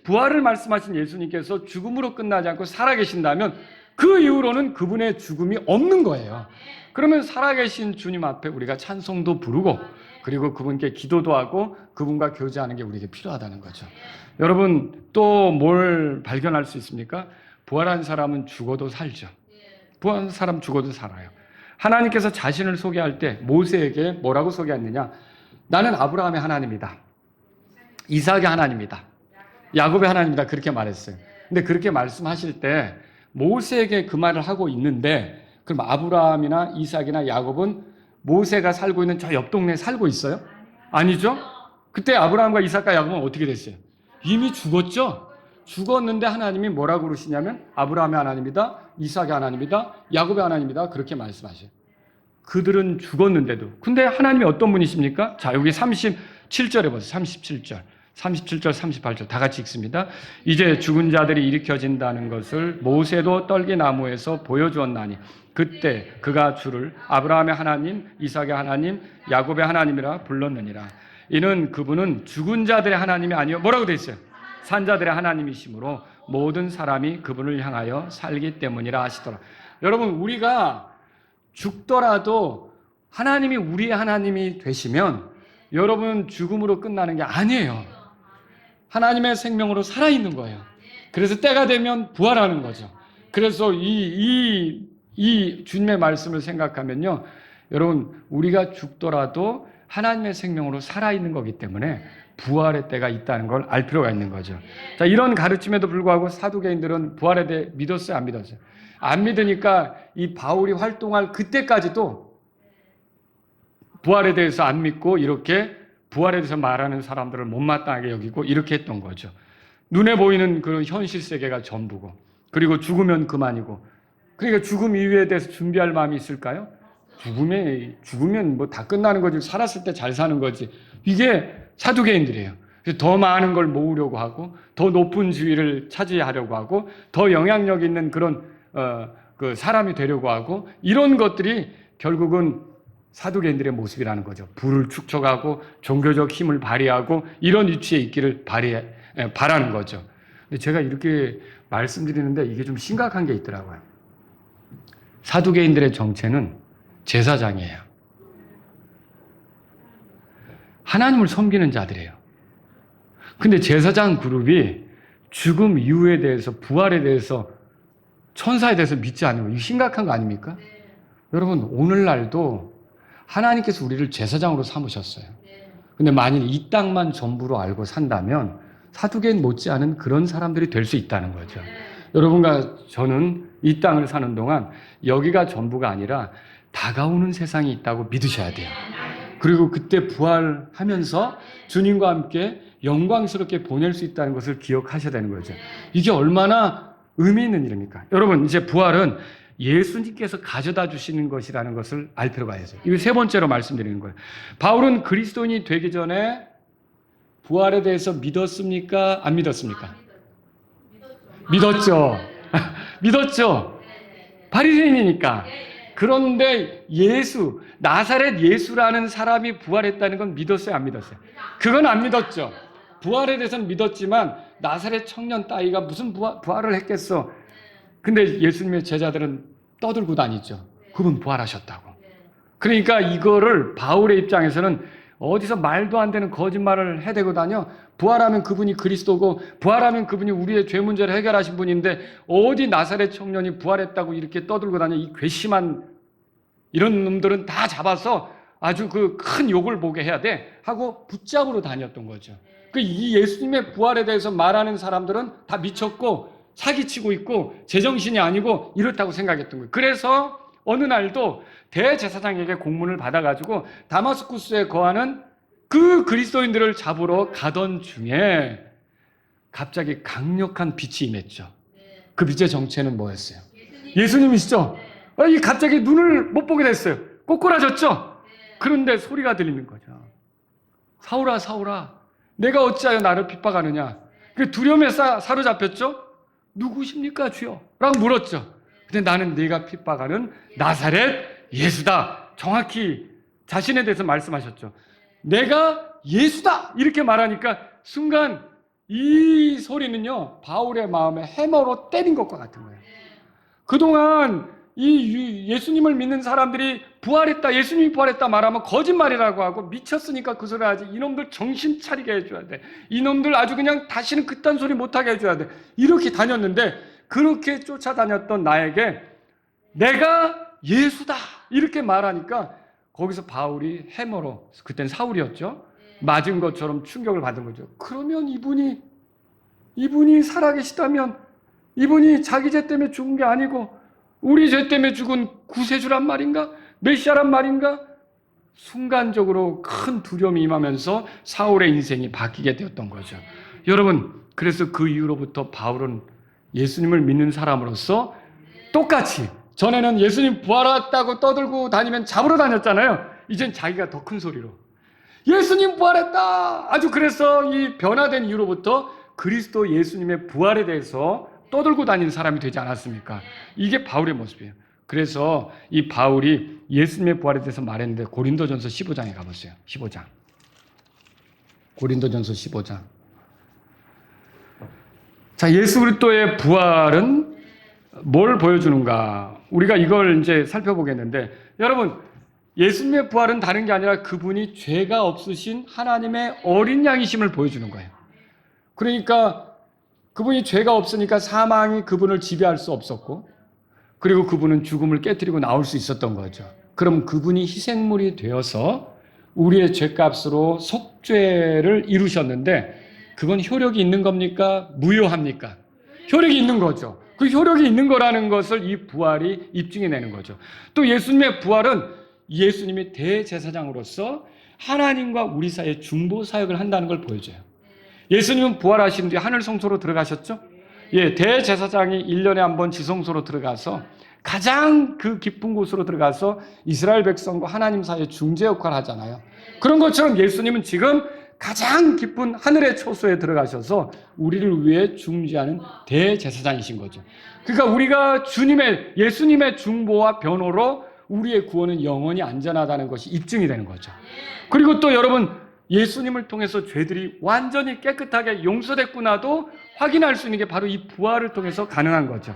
부활을 말씀하신 예수님께서 죽음으로 끝나지 않고 살아계신다면 그 이후로는 그분의 죽음이 없는 거예요. 그러면 살아계신 주님 앞에 우리가 찬송도 부르고 그리고 그분께 기도도 하고 그분과 교제하는 게 우리에게 필요하다는 거죠. 여러분 또 뭘 발견할 수 있습니까? 부활한 사람은 죽어도 살죠. 부활한 사람 죽어도 살아요. 하나님께서 자신을 소개할 때 모세에게 뭐라고 소개했느냐? 나는 아브라함의 하나님이다. 이삭의 하나님이다. 야곱의 하나님이다. 그렇게 말했어요. 근데 그렇게 말씀하실 때 모세에게 그 말을 하고 있는데 그럼 아브라함이나 이삭이나 야곱은 모세가 살고 있는 저 옆 동네에 살고 있어요? 아니죠? 그때 아브라함과 이삭과 야곱은 어떻게 됐어요? 이미 죽었죠? 죽었는데 하나님이 뭐라고 그러시냐면 아브라함의 하나님이다, 이삭의 하나님이다, 야곱의 하나님이다 그렇게 말씀하셔요. 그들은 죽었는데도. 근데 하나님이 어떤 분이십니까? 자, 여기 37절에 보세요. 37절, 38절 다 같이 읽습니다. 이제 죽은 자들이 일으켜진다는 것을 모세도 떨기나무에서 보여주었나니 그때 그가 주를 아브라함의 하나님, 이삭의 하나님, 야곱의 하나님이라 불렀느니라. 이는 그분은 죽은 자들의 하나님이 아니요 뭐라고 돼 있어요? 산자들의 하나님이시므로 모든 사람이 그분을 향하여 살기 때문이라 하시더라. 여러분 우리가 죽더라도 하나님이 우리의 하나님이 되시면 여러분 죽음으로 끝나는 게 아니에요. 하나님의 생명으로 살아있는 거예요. 그래서 때가 되면 부활하는 거죠. 그래서 이 주님의 말씀을 생각하면요. 여러분, 우리가 죽더라도 하나님의 생명으로 살아있는 거기 때문에 부활의 때가 있다는 걸 알 필요가 있는 거죠. 자, 이런 가르침에도 불구하고 사두개인들은 부활에 대해 믿었어요, 안 믿었어요? 안 믿으니까 이 바울이 활동할 그때까지도 부활에 대해서 안 믿고 이렇게 부활에 대해서 말하는 사람들을 못마땅하게 여기고 이렇게 했던 거죠. 눈에 보이는 그런 현실 세계가 전부고, 그리고 죽으면 그만이고, 그러니까 죽음 이후에 대해서 준비할 마음이 있을까요? 죽으면 뭐 다 끝나는 거지. 살았을 때 잘 사는 거지. 이게 사두개인들이에요. 그래서 더 많은 걸 모으려고 하고, 더 높은 지위를 차지하려고 하고, 더 영향력 있는 그런 그 사람이 되려고 하고, 이런 것들이 결국은 사두개인들의 모습이라는 거죠. 부를 축적하고 종교적 힘을 발휘하고 이런 위치에 있기를 바라는 거죠. 근데 제가 이렇게 말씀드리는데 이게 좀 심각한 게 있더라고요. 사두개인들의 정체는 제사장이에요. 하나님을 섬기는 자들이에요. 근데 제사장 그룹이 죽음 이후에 대해서, 부활에 대해서, 천사에 대해서 믿지 않는 거, 이거 심각한 거 아닙니까? 여러분, 오늘날도 하나님께서 우리를 제사장으로 삼으셨어요. 근데 만일 이 땅만 전부로 알고 산다면 사두개인 못지않은 그런 사람들이 될 수 있다는 거죠. 여러분과 저는 이 땅을 사는 동안 여기가 전부가 아니라 다가오는 세상이 있다고 믿으셔야 돼요. 그리고 그때 부활하면서 주님과 함께 영광스럽게 보낼 수 있다는 것을 기억하셔야 되는 거죠. 이게 얼마나 의미 있는 일입니까? 여러분, 이제 부활은 예수님께서 가져다 주시는 것이라는 것을 알 필요가 있어요. 이거 세 번째로 말씀드리는 거예요. 바울은 그리스도인이 되기 전에 부활에 대해서 믿었습니까? 안 믿었습니까? 믿었죠. 믿었죠. 바리새인이니까. 그런데 나사렛 예수라는 사람이 부활했다는 건 믿었어요, 안 믿었어요? 그건 안 믿었죠. 부활에 대해서는 믿었지만 나사렛 청년 따위가 무슨 부활을 했겠어. 근데 예수님의 제자들은 떠들고 다니죠. 그분 부활하셨다고. 그러니까 이거를 바울의 입장에서는 어디서 말도 안 되는 거짓말을 해대고 다녀. 부활하면 그분이 그리스도고, 부활하면 그분이 우리의 죄 문제를 해결하신 분인데 어디 나사렛 청년이 부활했다고 이렇게 떠들고 다녀. 이 괘씸한 이런 놈들은 다 잡아서 아주 그 큰 욕을 보게 해야 돼 하고 붙잡으러 다녔던 거죠. 이 예수님의 부활에 대해서 말하는 사람들은 다 미쳤고 사기치고 있고 제정신이 아니고 이렇다고 생각했던 거예요. 그래서 어느 날도 대제사장에게 공문을 받아가지고 다마스쿠스에 거하는 그 그리스도인들을 잡으러 가던 중에 갑자기 강력한 빛이 임했죠. 그 빛의 정체는 뭐였어요? 예수님이시죠? 갑자기 눈을 못 보게 됐어요. 꼬꾸라졌죠? 그런데 소리가 들리는 거죠. 사울아, 사울아, 내가 어찌하여 나를 핍박하느냐? 두려움에 사로잡혔죠? 누구십니까, 주여? 라고 물었죠. 근데 나는 네가 핍박하는 나사렛 예수다. 정확히 자신에 대해서 말씀하셨죠. 내가 예수다. 이렇게 말하니까 순간 이 소리는요, 바울의 마음에 해머로 때린 것과 같은 거예요. 그동안 이 예수님을 믿는 사람들이 부활했다, 예수님이 부활했다 말하면 거짓말이라고 하고 미쳤으니까 그 소리 하지. 이놈들 정신 차리게 해줘야 돼. 이놈들 아주 그냥 다시는 그딴 소리 못하게 해줘야 돼. 이렇게 다녔는데 그렇게 쫓아다녔던 나에게 내가 예수다 이렇게 말하니까 거기서 바울이 해머로, 그때는 사울이었죠, 맞은 것처럼 충격을 받은 거죠. 그러면 이분이 살아계시다면 이분이 자기 죄 때문에 죽은 게 아니고 우리 죄 때문에 죽은 구세주란 말인가? 메시아란 말인가? 순간적으로 큰 두려움이 임하면서 사울의 인생이 바뀌게 되었던 거죠. 여러분, 그래서 그 이후로부터 바울은 예수님을 믿는 사람으로서 똑같이, 전에는 예수님 부활했다고 떠들고 다니면 잡으러 다녔잖아요. 이젠 자기가 더 큰 소리로 예수님 부활했다! 아주 그래서 이 변화된 이후로부터 그리스도 예수님의 부활에 대해서 떠들고 다니는 사람이 되지 않았습니까? 이게 바울의 모습이에요. 그래서 이 바울이 예수님의 부활에 대해서 말했는데 고린도전서 15장에 가보세요. 15장. 고린도전서 15장. 자, 예수 그리스도의 부활은 뭘 보여주는가? 우리가 이걸 이제 살펴보겠는데, 여러분, 예수님의 부활은 다른 게 아니라 그분이 죄가 없으신 하나님의 어린 양이심을 보여주는 거예요. 그러니까 그분이 죄가 없으니까 사망이 그분을 지배할 수 없었고, 그리고 그분은 죽음을 깨뜨리고 나올 수 있었던 거죠. 그럼 그분이 희생물이 되어서 우리의 죄값으로 속죄를 이루셨는데, 그건 효력이 있는 겁니까? 무효합니까? 효력이 있는 거죠. 그 효력이 있는 거라는 것을 이 부활이 입증해내는 거죠. 또 예수님의 부활은 예수님이 대제사장으로서 하나님과 우리 사이에 중보 사역을 한다는 걸 보여줘요. 예수님은 부활하신 뒤에 하늘 성소로 들어가셨죠? 예, 대제사장이 1년에 한 번 지성소로 들어가서 가장 그 깊은 곳으로 들어가서 이스라엘 백성과 하나님 사이에 중재 역할을 하잖아요. 그런 것처럼 예수님은 지금 가장 깊은 하늘의 초소에 들어가셔서 우리를 위해 중재하는 대제사장이신 거죠. 그러니까 우리가 예수님의 중보와 변호로 우리의 구원은 영원히 안전하다는 것이 입증이 되는 거죠. 그리고 또 여러분, 예수님을 통해서 죄들이 완전히 깨끗하게 용서됐구나도 확인할 수 있는 게 바로 이 부활을 통해서 가능한 거죠.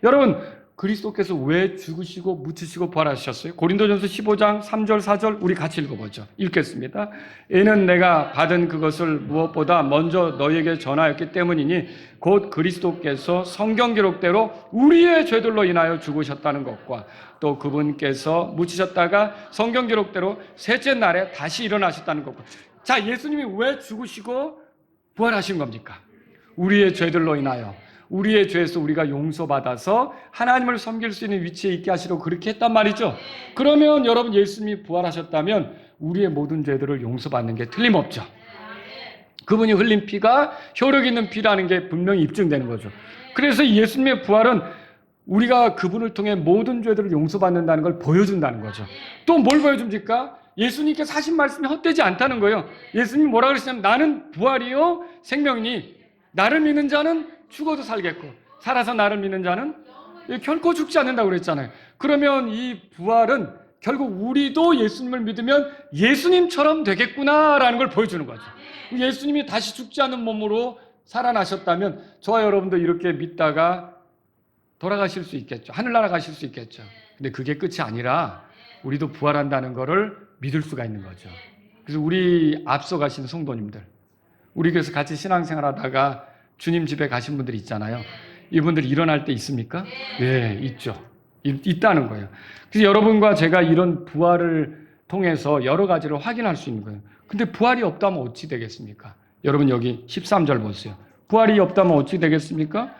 여러분, 그리스도께서 왜 죽으시고 묻히시고 부활하셨어요? 고린도전서 15장 3절 4절 우리 같이 읽어보죠. 읽겠습니다. 이는 내가 받은 그것을 무엇보다 먼저 너희에게 전하였기 때문이니 곧 그리스도께서 성경 기록대로 우리의 죄들로 인하여 죽으셨다는 것과 또 그분께서 묻히셨다가 성경 기록대로 셋째 날에 다시 일어나셨다는 것과. 자, 예수님이 왜 죽으시고 부활하신 겁니까? 우리의 죄들로 인하여, 우리의 죄에서 우리가 용서받아서 하나님을 섬길 수 있는 위치에 있게 하시려고 그렇게 했단 말이죠. 그러면 여러분, 예수님이 부활하셨다면 우리의 모든 죄들을 용서받는 게 틀림없죠. 그분이 흘린 피가 효력 있는 피라는 게 분명히 입증되는 거죠. 그래서 예수님의 부활은 우리가 그분을 통해 모든 죄들을 용서받는다는 걸 보여준다는 거죠. 또 뭘 보여줍니까? 예수님께서 하신 말씀이 헛되지 않다는 거예요. 예수님이 뭐라 그러시냐면 나는 부활이요 생명이니 나를 믿는 자는 죽어도 살겠고 살아서 나를 믿는 자는 결코 죽지 않는다고 그랬잖아요. 그러면 이 부활은 결국 우리도 예수님을 믿으면 예수님처럼 되겠구나라는 걸 보여주는 거죠. 예수님이 다시 죽지 않는 몸으로 살아나셨다면 저와 여러분도 이렇게 믿다가 돌아가실 수 있겠죠. 하늘나라 가실 수 있겠죠. 근데 그게 끝이 아니라 우리도 부활한다는 것을 믿을 수가 있는 거죠. 그래서 우리 앞서 가신 성도님들, 우리 교회에서 같이 신앙생활 하다가 주님 집에 가신 분들이 있잖아요. 이분들이 일어날 때 있습니까? 네, 있죠. 있다는 거예요. 그래서 여러분과 제가 이런 부활을 통해서 여러 가지를 확인할 수 있는 거예요. 근데 부활이 없다면 어찌 되겠습니까? 여러분 여기 13절 보세요. 부활이 없다면 어찌 되겠습니까?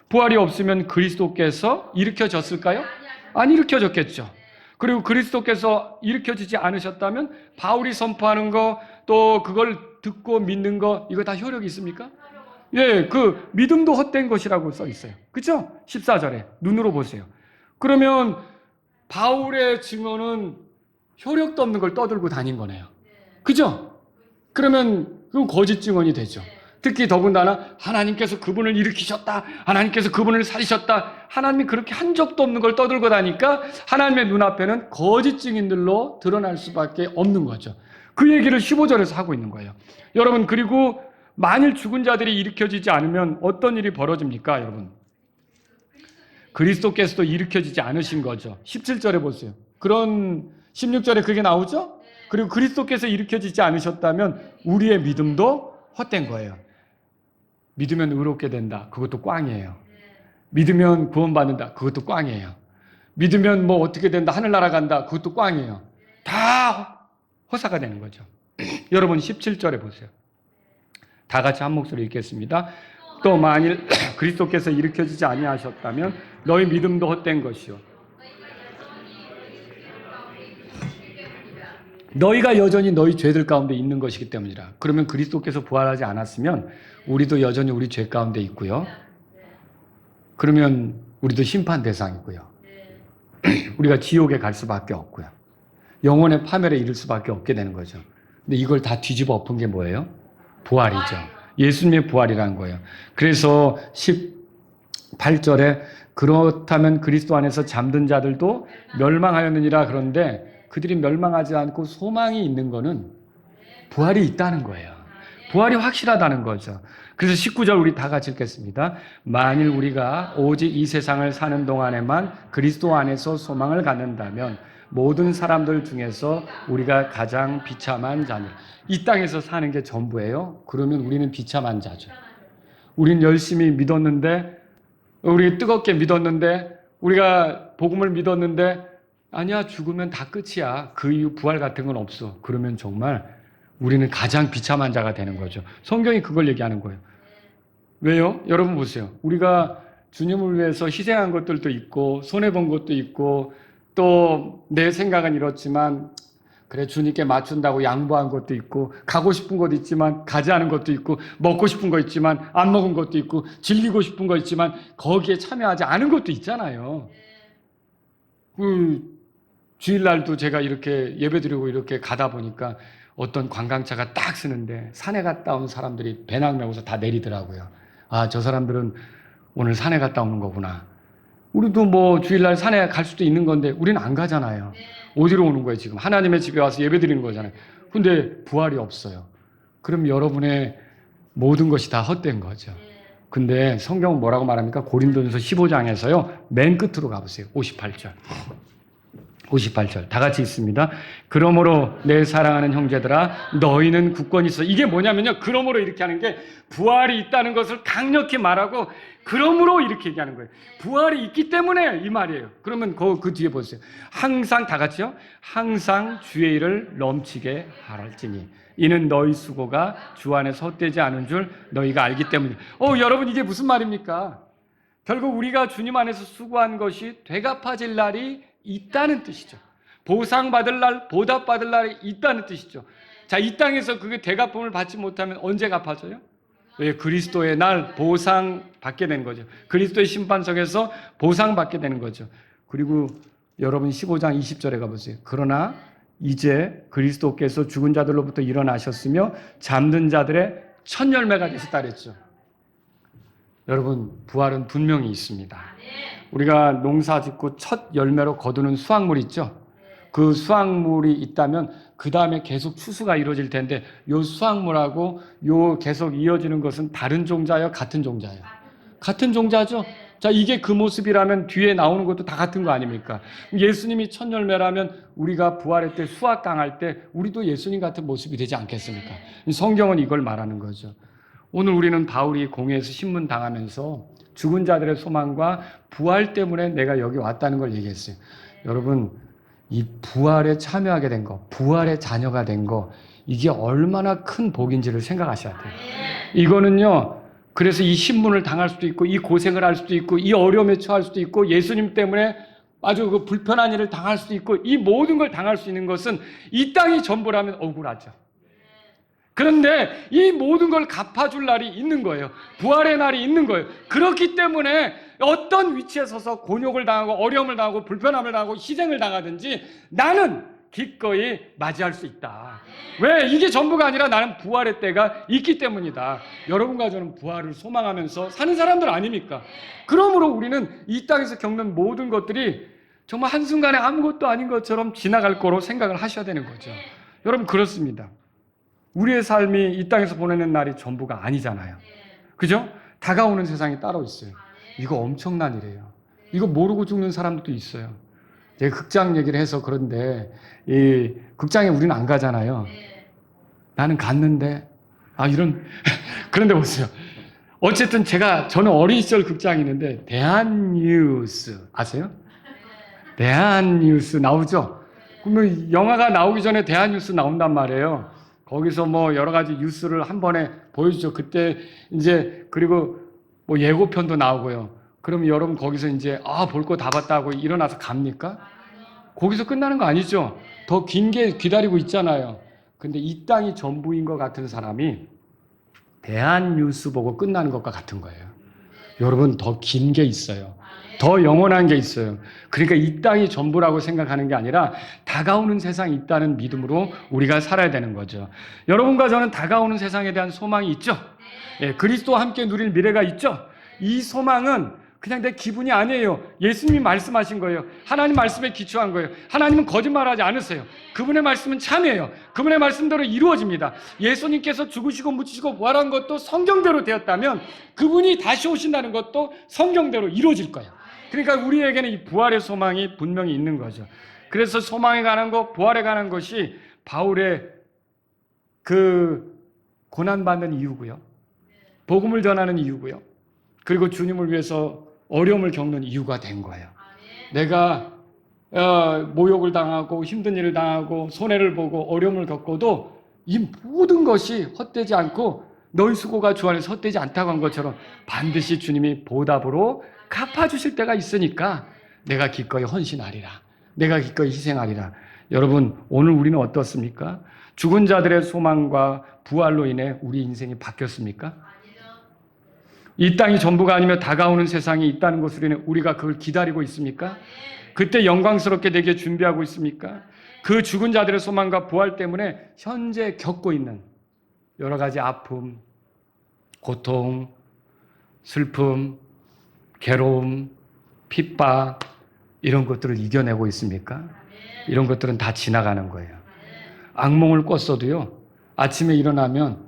부활이 없으면 그리스도께서 일으켜졌을까요? 안 일으켜졌겠죠. 그리고 그리스도께서 일으켜지지 않으셨다면 바울이 선포하는 거, 또 그걸 듣고 믿는 거, 이거 다 효력이 있습니까? 예, 그 믿음도 헛된 것이라고 써 있어요. 그렇죠? 14절에 눈으로 보세요. 그러면 바울의 증언은 효력도 없는 걸 떠들고 다닌 거네요. 그죠? 그러면 그건 거짓 증언이 되죠. 특히 더군다나 하나님께서 그분을 일으키셨다, 하나님께서 그분을 살리셨다, 하나님이 그렇게 한 적도 없는 걸 떠들고 다니까 하나님의 눈앞에는 거짓 증인들로 드러날 수밖에 없는 거죠. 그 얘기를 15절에서 하고 있는 거예요. 여러분, 그리고 만일 죽은 자들이 일으켜지지 않으면 어떤 일이 벌어집니까, 여러분? 그리스도께서도 일으켜지지 않으신 거죠. 17절에 보세요. 그런 16절에 그게 나오죠? 그리고 그리스도께서 일으켜지지 않으셨다면 우리의 믿음도 헛된 거예요. 믿으면 의롭게 된다. 그것도 꽝이에요. 믿으면 구원받는다. 그것도 꽝이에요. 믿으면 뭐 어떻게 된다. 하늘나라 간다. 그것도 꽝이에요. 다 허사가 되는 거죠. 여러분 17절에 보세요. 다 같이 한 목소리 읽겠습니다. 또 만일 그리스도께서 일으켜지지 아니하셨다면 너희 믿음도 헛된 것이요. 너희가 여전히 너희 죄들 가운데 있는 것이기 때문이라. 그러면 그리스도께서 부활하지 않았으면 우리도 여전히 우리 죄 가운데 있고요. 그러면 우리도 심판 대상이고요. 우리가 지옥에 갈 수밖에 없고요. 영혼의 파멸에 이를 수밖에 없게 되는 거죠. 근데 이걸 다 뒤집어 엎은 게 뭐예요? 부활이죠. 예수님의 부활이라는 거예요. 그래서 18절에 그렇다면 그리스도 안에서 잠든 자들도 멸망하였느니라. 그런데 그들이 멸망하지 않고 소망이 있는 거는 부활이 있다는 거예요. 부활이 확실하다는 거죠. 그래서 19절 우리 다 같이 읽겠습니다. 만일 우리가 오직 이 세상을 사는 동안에만 그리스도 안에서 소망을 갖는다면 모든 사람들 중에서 우리가 가장 비참한 자니. 이 땅에서 사는 게 전부예요. 그러면 우리는 비참한 자죠. 우린 열심히 믿었는데, 우리 뜨겁게 믿었는데, 우리가 복음을 믿었는데, 아니야, 죽으면 다 끝이야. 그 이후 부활 같은 건 없어. 그러면 정말 우리는 가장 비참한 자가 되는 거죠. 성경이 그걸 얘기하는 거예요. 왜요? 여러분 보세요. 우리가 주님을 위해서 희생한 것들도 있고, 손해본 것도 있고, 또 내 생각은 이렇지만, 그래, 주님께 맞춘다고 양보한 것도 있고, 가고 싶은 것도 있지만, 가지 않은 것도 있고, 먹고 싶은 거 있지만, 안 먹은 것도 있고, 즐기고 싶은 거 있지만, 거기에 참여하지 않은 것도 있잖아요. 주일날도 제가 이렇게 예배드리고 이렇게 가다 보니까 어떤 관광차가 딱 쓰는데 산에 갔다 온 사람들이 배낭 메고서 다 내리더라고요. 아, 저 사람들은 오늘 산에 갔다 오는 거구나. 우리도 뭐 주일날 산에 갈 수도 있는 건데 우리는 안 가잖아요. 어디로 오는 거예요, 지금? 하나님의 집에 와서 예배 드리는 거잖아요. 근데 부활이 없어요. 그럼 여러분의 모든 것이 다 헛된 거죠. 근데 성경은 뭐라고 말합니까? 고린도전서 15장에서요. 맨 끝으로 가보세요. 58절. 58절. 다 같이 있습니다. 그러므로 내 사랑하는 형제들아 너희는 굳건히 있어. 이게 뭐냐면요. 그러므로 이렇게 하는 게 부활이 있다는 것을 강력히 말하고 그러므로 이렇게 얘기하는 거예요. 부활이 있기 때문에 이 말이에요. 그러면 그 뒤에 보세요. 항상 다 같이요. 항상 주의 일을 넘치게 하랄지니 이는 너희 수고가 주 안에서 헛되지 않은 줄 너희가 알기 때문이에요. 여러분 이게 무슨 말입니까? 결국 우리가 주님 안에서 수고한 것이 되갚아질 날이 있다는 뜻이죠. 보상받을 날, 보답받을 날이 있다는 뜻이죠. 자, 이 땅에서 그게 대갚음을 받지 못하면 언제 갚아져요? 왜? 그리스도의 날 보상받게 되는 거죠. 그리스도의 심판석에서 보상받게 되는 거죠. 그리고 여러분 15장 20절에 가보세요. 그러나 이제 그리스도께서 죽은 자들로부터 일어나셨으며 잠든 자들의 첫 열매가 되셨다 그랬죠. 여러분 부활은 분명히 있습니다. 우리가 농사 짓고 첫 열매로 거두는 수확물 있죠. 그 수확물이 있다면 그 다음에 계속 추수가 이루어질 텐데 요 수확물하고 요 계속 이어지는 것은 다른 종자예요? 같은 종자예요? 같은 종자죠. 자, 이게 그 모습이라면 뒤에 나오는 것도 다 같은 거 아닙니까? 예수님이 첫 열매라면 우리가 부활할 때 수확 당할 때 우리도 예수님 같은 모습이 되지 않겠습니까? 성경은 이걸 말하는 거죠. 오늘 우리는 바울이 공회에서 신문 당하면서 죽은 자들의 소망과 부활 때문에 내가 여기 왔다는 걸 얘기했어요. 여러분, 이 부활에 참여하게 된 거, 부활의 자녀가 된 거, 이게 얼마나 큰 복인지를 생각하셔야 돼요. 이거는요, 그래서 이 신문을 당할 수도 있고, 이 고생을 할 수도 있고, 이 어려움에 처할 수도 있고, 예수님 때문에 아주 그 불편한 일을 당할 수도 있고, 이 모든 걸 당할 수 있는 것은 이 땅이 전부라면 억울하죠. 그런데 이 모든 걸 갚아줄 날이 있는 거예요. 부활의 날이 있는 거예요. 그렇기 때문에 어떤 위치에 서서 곤욕을 당하고 어려움을 당하고 불편함을 당하고 희생을 당하든지 나는 기꺼이 맞이할 수 있다. 왜? 이게 전부가 아니라 나는 부활의 때가 있기 때문이다. 여러분과 저는 부활을 소망하면서 사는 사람들 아닙니까? 그러므로 우리는 이 땅에서 겪는 모든 것들이 정말 한순간에 아무것도 아닌 것처럼 지나갈 거로 생각을 하셔야 되는 거죠. 여러분 그렇습니다. 우리의 삶이 이 땅에서 보내는 날이 전부가 아니잖아요. 그죠? 다가오는 세상이 따로 있어요. 이거 엄청난 일이에요. 이거 모르고 죽는 사람들도 있어요. 제가 극장 얘기를 해서 그런데 이 극장에 우리는 안 가잖아요. 나는 갔는데 이런 그런데 보세요. 어쨌든 저는 어린 시절 극장이 있는데 대한뉴스 아세요? 대한뉴스 나오죠? 그러면 영화가 나오기 전에 대한뉴스 나온단 말이에요. 거기서 뭐 여러 가지 뉴스를 한 번에 보여주죠. 그때 이제 그리고 뭐 예고편도 나오고요. 그럼 여러분 거기서 이제 볼 거 다 봤다 하고 일어나서 갑니까? 거기서 끝나는 거 아니죠. 더 긴 게 기다리고 있잖아요. 근데 이 땅이 전부인 것 같은 사람이 대한뉴스 보고 끝나는 것과 같은 거예요. 여러분 더 긴 게 있어요. 더 영원한 게 있어요. 그러니까 이 땅이 전부라고 생각하는 게 아니라 다가오는 세상이 있다는 믿음으로 우리가 살아야 되는 거죠. 여러분과 저는 다가오는 세상에 대한 소망이 있죠. 그리스도와 함께 누릴 미래가 있죠. 이 소망은 그냥 내 기분이 아니에요. 예수님이 말씀하신 거예요. 하나님 말씀에 기초한 거예요. 하나님은 거짓말하지 않으세요. 그분의 말씀은 참이에요. 그분의 말씀대로 이루어집니다. 예수님께서 죽으시고 묻히시고 부활한 것도 성경대로 되었다면 그분이 다시 오신다는 것도 성경대로 이루어질 거예요. 그러니까 우리에게는 이 부활의 소망이 분명히 있는 거죠. 그래서 소망에 관한 것, 부활에 관한 것이 바울의 그 고난받는 이유고요. 복음을 전하는 이유고요. 그리고 주님을 위해서 어려움을 겪는 이유가 된 거예요. 내가 모욕을 당하고 힘든 일을 당하고 손해를 보고 어려움을 겪어도 이 모든 것이 헛되지 않고 너희 수고가 주 안에서 헛되지 않다고 한 것처럼 반드시 주님이 보답으로 갚아주실 때가 있으니까 내가 기꺼이 헌신하리라. 내가 기꺼이 희생하리라. 여러분, 오늘 우리는 어떻습니까? 죽은 자들의 소망과 부활로 인해 우리 인생이 바뀌었습니까? 이 땅이 전부가 아니며 다가오는 세상이 있다는 것으로 인해 우리가 그걸 기다리고 있습니까? 그때 영광스럽게 되게 준비하고 있습니까? 그 죽은 자들의 소망과 부활 때문에 현재 겪고 있는 여러 가지 아픔, 고통, 슬픔, 괴로움, 핍박 이런 것들을 이겨내고 있습니까? 이런 것들은 다 지나가는 거예요. 악몽을 꿨어도요, 아침에 일어나면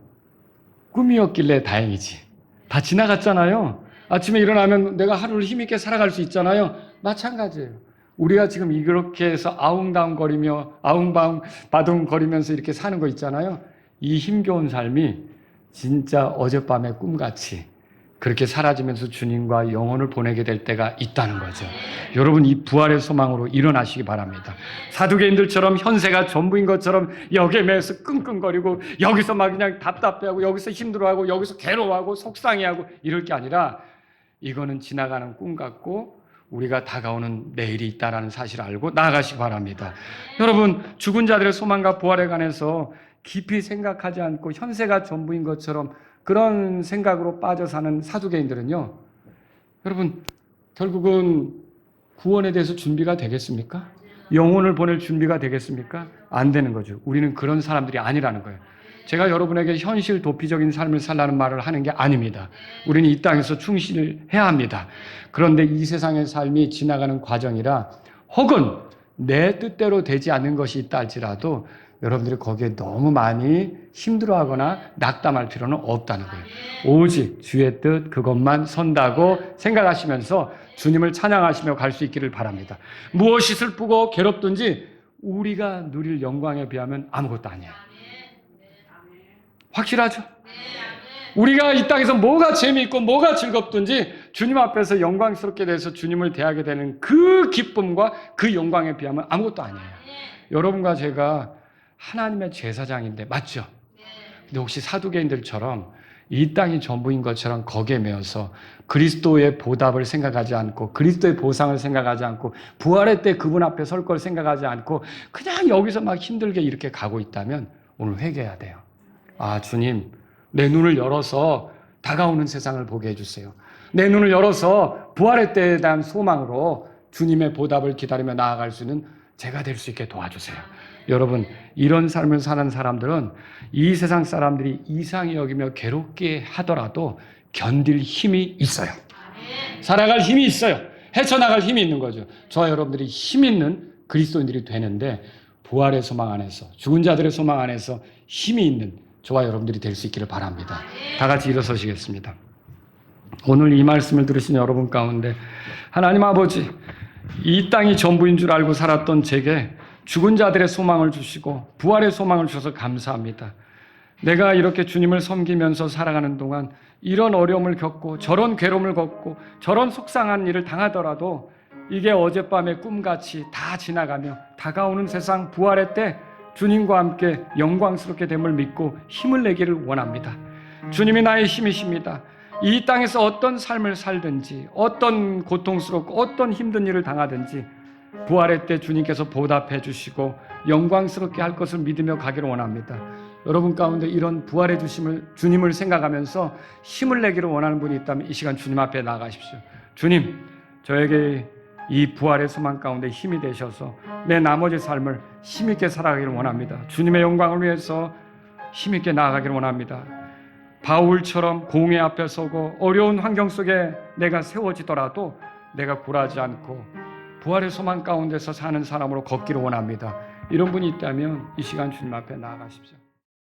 꿈이었길래 다행이지. 다 지나갔잖아요. 아침에 일어나면 내가 하루를 힘있게 살아갈 수 있잖아요. 마찬가지예요. 우리가 지금 이렇게 해서 아웅바웅거리면서 이렇게 사는 거 있잖아요. 이 힘겨운 삶이 진짜 어젯밤의 꿈같이 그렇게 사라지면서 주님과 영혼을 보내게 될 때가 있다는 거죠. 여러분, 이 부활의 소망으로 일어나시기 바랍니다. 사두개인들처럼 현세가 전부인 것처럼 여기에 매여서 끙끙거리고 여기서 막 그냥 답답해하고 여기서 힘들어하고 여기서 괴로워하고 속상해하고 이럴 게 아니라 이거는 지나가는 꿈 같고 우리가 다가오는 내일이 있다는 사실을 알고 나아가시기 바랍니다. 여러분, 죽은 자들의 소망과 부활에 관해서 깊이 생각하지 않고 현세가 전부인 것처럼 그런 생각으로 빠져 사는 사두개인들은요, 여러분, 결국은 구원에 대해서 준비가 되겠습니까? 영혼을 보낼 준비가 되겠습니까? 안 되는 거죠. 우리는 그런 사람들이 아니라는 거예요. 제가 여러분에게 현실 도피적인 삶을 살라는 말을 하는 게 아닙니다. 우리는 이 땅에서 충실해야 합니다. 그런데 이 세상의 삶이 지나가는 과정이라 혹은 내 뜻대로 되지 않는 것이 있다 할지라도 여러분들이 거기에 너무 많이 힘들어하거나 낙담할 필요는 없다는 거예요. 오직 주의 뜻 그것만 선다고 생각하시면서 주님을 찬양하시며 갈 수 있기를 바랍니다. 무엇이 슬프고 괴롭든지 우리가 누릴 영광에 비하면 아무것도 아니에요. 확실하죠? 우리가 이 땅에서 뭐가 재미있고 뭐가 즐겁든지 주님 앞에서 영광스럽게 돼서 주님을 대하게 되는 그 기쁨과 그 영광에 비하면 아무것도 아니에요. 여러분과 제가 하나님의 제사장인데 맞죠? 근데 혹시 사두개인들처럼 이 땅이 전부인 것처럼 거기에 매여서 그리스도의 보답을 생각하지 않고 그리스도의 보상을 생각하지 않고 부활의 때 그분 앞에 설 걸 생각하지 않고 그냥 여기서 막 힘들게 이렇게 가고 있다면 오늘 회개해야 돼요. 아, 주님, 내 눈을 열어서 다가오는 세상을 보게 해주세요. 내 눈을 열어서 부활의 때에 대한 소망으로 주님의 보답을 기다리며 나아갈 수 있는 제가 될 수 있게 도와주세요. 여러분, 이런 삶을 사는 사람들은 이 세상 사람들이 이상히 여기며 괴롭게 하더라도 견딜 힘이 있어요. 살아갈 힘이 있어요. 헤쳐나갈 힘이 있는 거죠. 저와 여러분들이 힘 있는 그리스도인들이 되는데 부활의 소망 안에서 죽은 자들의 소망 안에서 힘이 있는 저와 여러분들이 될 수 있기를 바랍니다. 다 같이 일어서시겠습니다. 오늘 이 말씀을 들으신 여러분 가운데 하나님 아버지, 이 땅이 전부인 줄 알고 살았던 제게 죽은 자들의 소망을 주시고 부활의 소망을 주셔서 감사합니다. 내가 이렇게 주님을 섬기면서 살아가는 동안 이런 어려움을 겪고 저런 괴로움을 겪고 저런 속상한 일을 당하더라도 이게 어젯밤의 꿈같이 다 지나가며 다가오는 세상 부활의 때 주님과 함께 영광스럽게 됨을 믿고 힘을 내기를 원합니다. 주님이 나의 힘이십니다. 이 땅에서 어떤 삶을 살든지 어떤 고통스럽고 어떤 힘든 일을 당하든지 부활의 때 주님께서 보답해 주시고 영광스럽게 할 것을 믿으며 가기를 원합니다. 여러분 가운데 이런 부활해 주심을 주님을 생각하면서 힘을 내기를 원하는 분이 있다면 이 시간 주님 앞에 나가십시오. 주님, 저에게 이 부활의 소망 가운데 힘이 되셔서 내 나머지 삶을 힘있게 살아가기를 원합니다. 주님의 영광을 위해서 힘있게 나아가기를 원합니다. 바울처럼 공회 앞에 서고 어려운 환경 속에 내가 세워지더라도 내가 굴하지 않고 부활의 소망 가운데서 사는 사람으로 걷기를 원합니다. 이런 분이 있다면 이 시간 주님 앞에 나아가십시오.